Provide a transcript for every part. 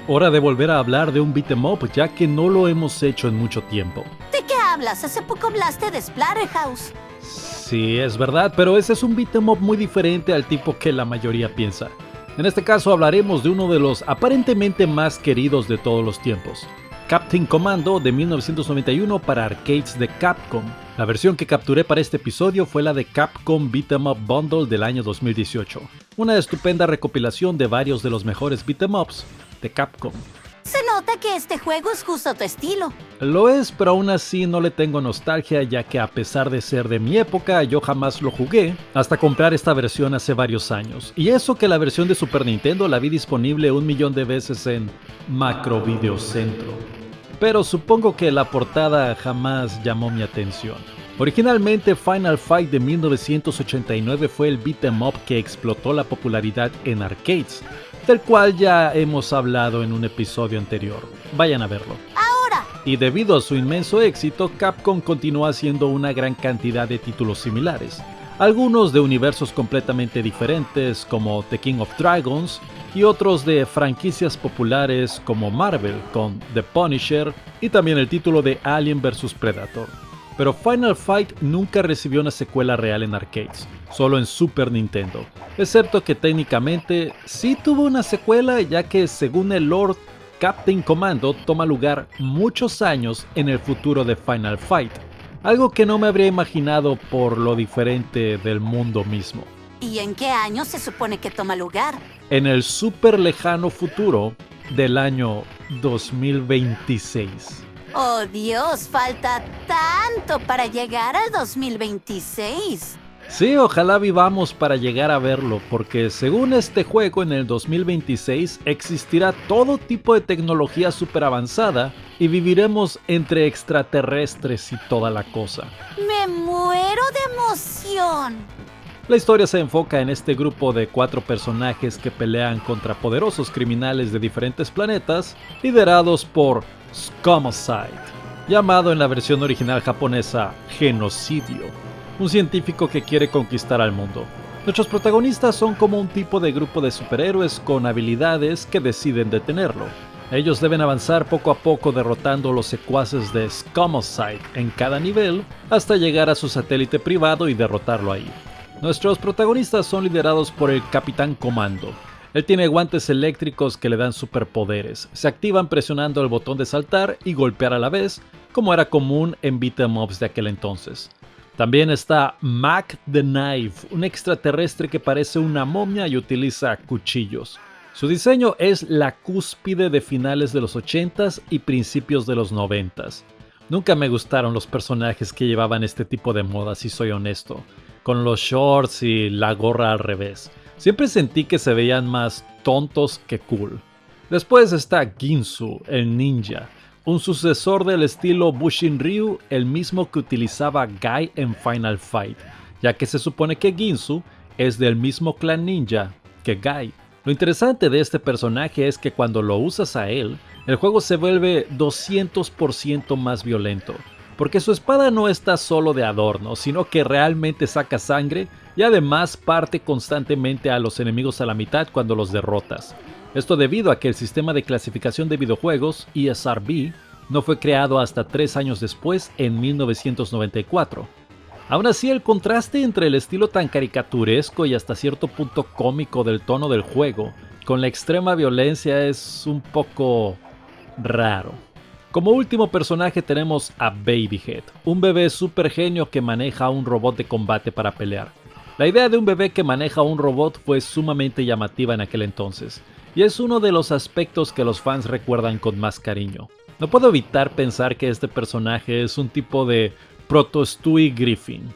Hora de volver a hablar de un beat'em up, ya que no lo hemos hecho en mucho tiempo. ¿De qué hablas? Hace poco hablaste de Splatterhouse. Sí, es verdad, pero ese es un beat'em up muy diferente al tipo que la mayoría piensa. En este caso hablaremos de uno de los aparentemente más queridos de todos los tiempos, Captain Commando de 1991 para arcades de Capcom. La versión que capturé para este episodio fue la de Capcom Beat'em Up Bundle del año 2018, una estupenda recopilación de varios de los mejores beat'em ups de Capcom. Se nota que este juego es justo tu estilo. Lo es, pero aún así no le tengo nostalgia, ya que a pesar de ser de mi época, yo jamás lo jugué hasta comprar esta versión hace varios años. Y eso que la versión de Super Nintendo la vi disponible 1.000.000 de veces en Macro Videocentro. Pero supongo que la portada jamás llamó mi atención. Originalmente Final Fight de 1989 fue el beat'em up que explotó la popularidad en arcades, del cual ya hemos hablado en un episodio anterior. Vayan a verlo. Ahora, Y debido a su inmenso éxito, Capcom continuó haciendo una gran cantidad de títulos similares, algunos de universos completamente diferentes como The King of Dragons y otros de franquicias populares como Marvel con The Punisher y también el título de Alien vs Predator. Pero Final Fight nunca recibió una secuela real en arcades, solo en Super Nintendo, excepto que técnicamente sí tuvo una secuela, ya que según el lore, Captain Commando toma lugar muchos años en el futuro de Final Fight, algo que no me habría imaginado por lo diferente del mundo mismo. ¿y en qué año se supone que toma lugar? En el súper lejano futuro del año 2026. Oh Dios, falta tanto para llegar al 2026. Sí, ojalá vivamos para llegar a verlo, porque según este juego en el 2026 existirá todo tipo de tecnología super avanzada y viviremos entre extraterrestres y toda la cosa. Me muero de emoción. La historia se enfoca en este grupo de 4 personajes que pelean contra poderosos criminales de diferentes planetas, liderados por Scomocide, llamado en la versión original japonesa Genocidio, un científico que quiere conquistar al mundo. Nuestros protagonistas son como un tipo de grupo de superhéroes con habilidades que deciden detenerlo. Ellos deben avanzar poco a poco derrotando los secuaces de Scomocide en cada nivel hasta llegar a su satélite privado y derrotarlo ahí. Nuestros protagonistas son liderados por el Capitán Comando. Él tiene guantes eléctricos que le dan superpoderes. Se activan presionando el botón de saltar y golpear a la vez, como era común en beat'em ups de aquel entonces. También está Mac the Knife, un extraterrestre que parece una momia y utiliza cuchillos. Su diseño es la cúspide de finales de los 80s y principios de los 90s. Nunca me gustaron los personajes que llevaban este tipo de moda, si soy honesto, con los shorts y la gorra al revés. Siempre sentí que se veían más tontos que cool. Después está Ginsu, el ninja, un sucesor del estilo Bushin Ryu, el mismo que utilizaba Guy en Final Fight, ya que se supone que Ginsu es del mismo clan ninja que Guy. Lo interesante de este personaje es que cuando lo usas a él, el juego se vuelve 200% más violento, porque su espada no está solo de adorno, sino que realmente saca sangre y además parte constantemente a los enemigos a la mitad cuando los derrotas. Esto debido a que el sistema de clasificación de videojuegos, ESRB, no fue creado hasta 3 años después, en 1994. Aún así, el contraste entre el estilo tan caricaturesco y hasta cierto punto cómico del tono del juego, con la extrema violencia es un poco raro. Como último personaje tenemos a Babyhead, un bebé super genio que maneja un robot de combate para pelear. La idea de un bebé que maneja un robot fue sumamente llamativa en aquel entonces, y es uno de los aspectos que los fans recuerdan con más cariño. No puedo evitar pensar que este personaje es un tipo de Proto-Stewie Griffin.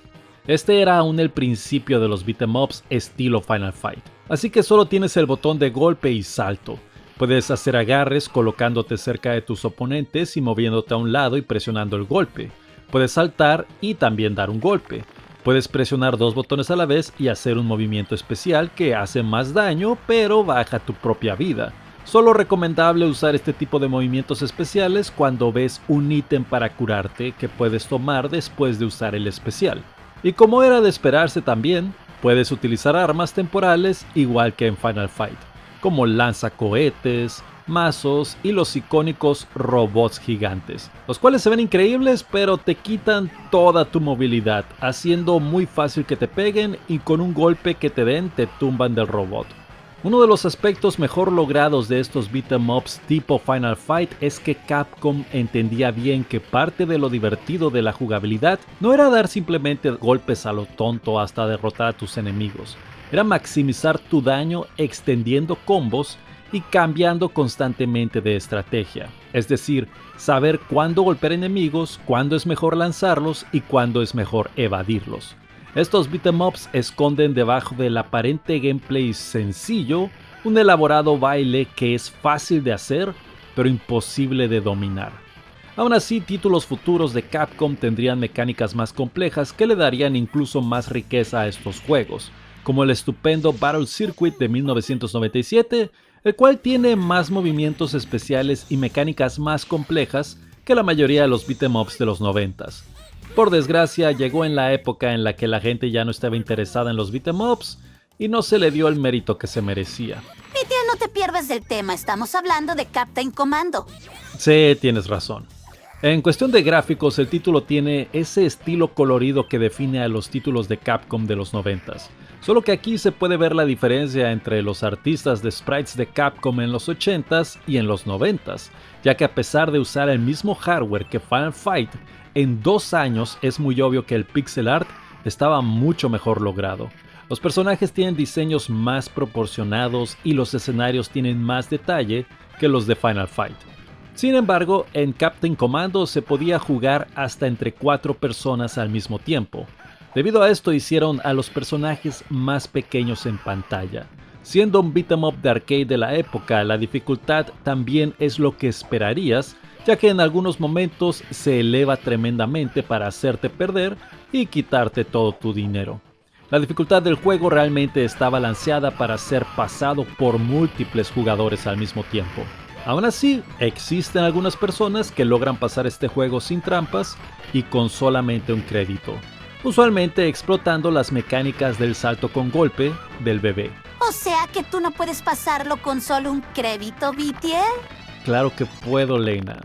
Este era aún el principio de los beat'em ups estilo Final Fight, así que solo tienes el botón de golpe y salto. Puedes hacer agarres colocándote cerca de tus oponentes y moviéndote a un lado y presionando el golpe. Puedes saltar y también dar un golpe. Puedes presionar 2 botones a la vez y hacer un movimiento especial que hace más daño pero baja tu propia vida. Solo recomendable usar este tipo de movimientos especiales cuando ves un ítem para curarte que puedes tomar después de usar el especial. Y como era de esperarse también, puedes utilizar armas temporales igual que en Final Fight, como lanzacohetes, mazos y los icónicos robots gigantes, los cuales se ven increíbles pero te quitan toda tu movilidad, haciendo muy fácil que te peguen y con un golpe que te den te tumban del robot. Uno de los aspectos mejor logrados de estos beat'em ups tipo Final Fight es que Capcom entendía bien que parte de lo divertido de la jugabilidad no era dar simplemente golpes a lo tonto hasta derrotar a tus enemigos, era maximizar tu daño extendiendo combos y cambiando constantemente de estrategia, es decir, saber cuándo golpear enemigos, cuándo es mejor lanzarlos y cuándo es mejor evadirlos. Estos beat'em ups esconden debajo del aparente gameplay sencillo un elaborado baile que es fácil de hacer, pero imposible de dominar. Aún así, títulos futuros de Capcom tendrían mecánicas más complejas que le darían incluso más riqueza a estos juegos, como el estupendo Battle Circuit de 1997, el cual tiene más movimientos especiales y mecánicas más complejas que la mayoría de los beat'em ups de los 90s. Por desgracia, llegó en la época en la que la gente ya no estaba interesada en los beat'em ups y no se le dio el mérito que se merecía. Mi tía, no te pierdas del tema, estamos hablando de Captain Commando. Sí, tienes razón. En cuestión de gráficos, el título tiene ese estilo colorido que define a los títulos de Capcom de los 90s. Solo que aquí se puede ver la diferencia entre los artistas de sprites de Capcom en los 80s y en los 90s, ya que a pesar de usar el mismo hardware que Final Fight, en 2 años es muy obvio que el pixel art estaba mucho mejor logrado. Los personajes tienen diseños más proporcionados y los escenarios tienen más detalle que los de Final Fight. Sin embargo, en Captain Commando se podía jugar hasta entre 4 personas al mismo tiempo. Debido a esto hicieron a los personajes más pequeños en pantalla. Siendo un beat'em up de arcade de la época, la dificultad también es lo que esperarías, ya que en algunos momentos se eleva tremendamente para hacerte perder y quitarte todo tu dinero. La dificultad del juego realmente está balanceada para ser pasado por múltiples jugadores al mismo tiempo. Aún así, existen algunas personas que logran pasar este juego sin trampas y con solamente un crédito, usualmente explotando las mecánicas del salto con golpe del bebé. O sea que tú no puedes pasarlo con solo un crédito, BTL. Claro que puedo, Lena.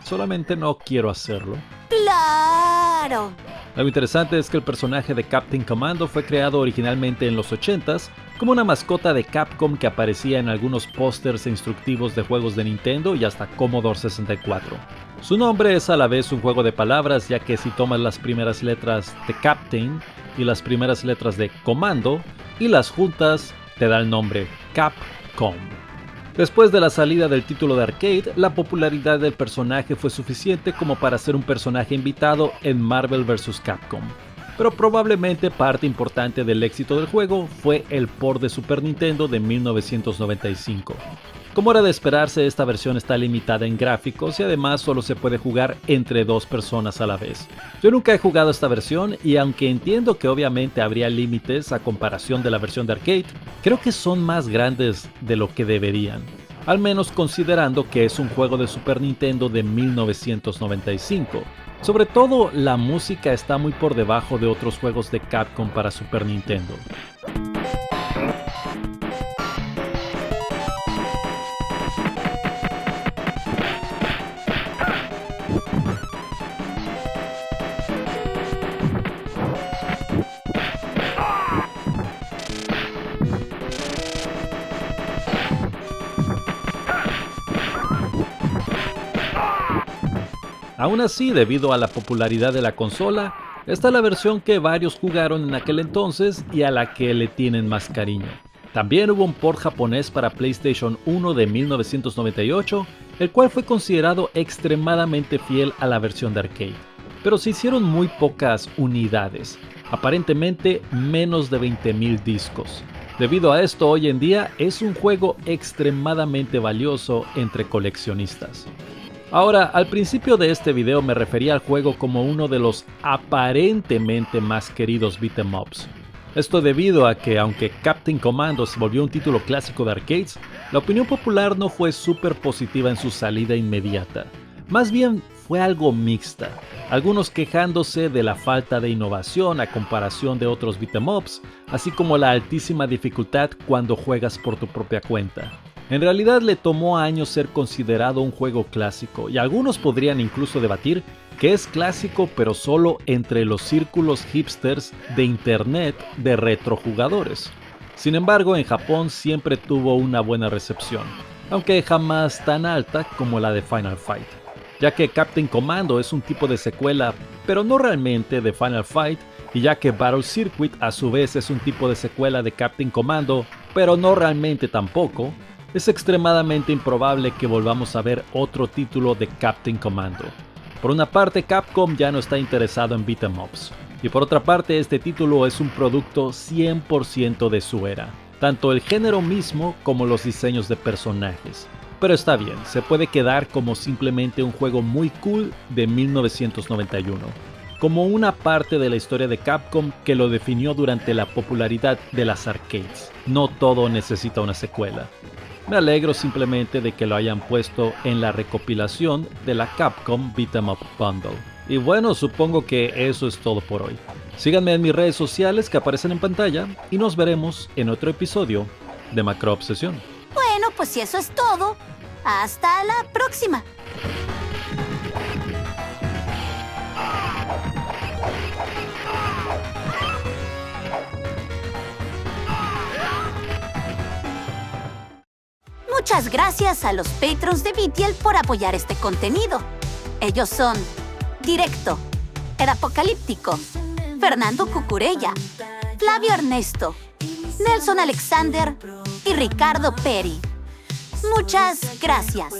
Solamente no quiero hacerlo. ¡Claro! Lo interesante es que el personaje de Captain Commando fue creado originalmente en los 80s como una mascota de Capcom que aparecía en algunos pósters e instructivos de juegos de Nintendo y hasta Commodore 64. Su nombre es a la vez un juego de palabras, ya que si tomas las primeras letras de Captain y las primeras letras de Commando y las juntas te da el nombre Capcom. Después de la salida del título de arcade, la popularidad del personaje fue suficiente como para ser un personaje invitado en Marvel vs. Capcom. Pero probablemente parte importante del éxito del juego fue el port de Super Nintendo de 1995. Como era de esperarse, esta versión está limitada en gráficos y además solo se puede jugar entre 2 personas a la vez. Yo nunca he jugado esta versión y aunque entiendo que obviamente habría límites a comparación de la versión de arcade, creo que son más grandes de lo que deberían. Al menos considerando que es un juego de Super Nintendo de 1995. Sobre todo, la música está muy por debajo de otros juegos de Capcom para Super Nintendo. Aún así, debido a la popularidad de la consola, está la versión que varios jugaron en aquel entonces y a la que le tienen más cariño. También hubo un port japonés para PlayStation 1 de 1998, el cual fue considerado extremadamente fiel a la versión de arcade. Pero se hicieron muy pocas unidades, aparentemente menos de 20.000 discos. Debido a esto, hoy en día es un juego extremadamente valioso entre coleccionistas. Ahora, al principio de este video me refería al juego como uno de los aparentemente más queridos beat'em ups. Esto debido a que, aunque Captain Commando se volvió un título clásico de arcades, la opinión popular no fue súper positiva en su salida inmediata. Más bien fue algo mixta, algunos quejándose de la falta de innovación a comparación de otros beat'em ups, así como la altísima dificultad cuando juegas por tu propia cuenta. En realidad le tomó años ser considerado un juego clásico, y algunos podrían incluso debatir que es clásico pero solo entre los círculos hipsters de internet de retrojugadores. Sin embargo, en Japón siempre tuvo una buena recepción, aunque jamás tan alta como la de Final Fight, ya que Captain Commando es un tipo de secuela, pero no realmente de Final Fight, y ya que Battle Circuit a su vez es un tipo de secuela de Captain Commando, pero no realmente tampoco, es extremadamente improbable que volvamos a ver otro título de Captain Commando. Por una parte, Capcom ya no está interesado en beat'em ups, y por otra parte este título es un producto 100% de su era, tanto el género mismo como los diseños de personajes. Pero está bien, se puede quedar como simplemente un juego muy cool de 1991, como una parte de la historia de Capcom que lo definió durante la popularidad de las arcades. No todo necesita una secuela. Me alegro simplemente de que lo hayan puesto en la recopilación de la Capcom Beat'em Up Bundle. Y bueno, supongo que eso es todo por hoy. Síganme en mis redes sociales que aparecen en pantalla y nos veremos en otro episodio de Macro Obsesión. Bueno, pues si eso es todo, hasta la próxima. Muchas gracias a los patrons de Vitiel por apoyar este contenido. Ellos son Directo, El Apocalíptico, Fernando Cucurella, Flavio Ernesto, Nelson Alexander y Ricardo Peri. Muchas gracias.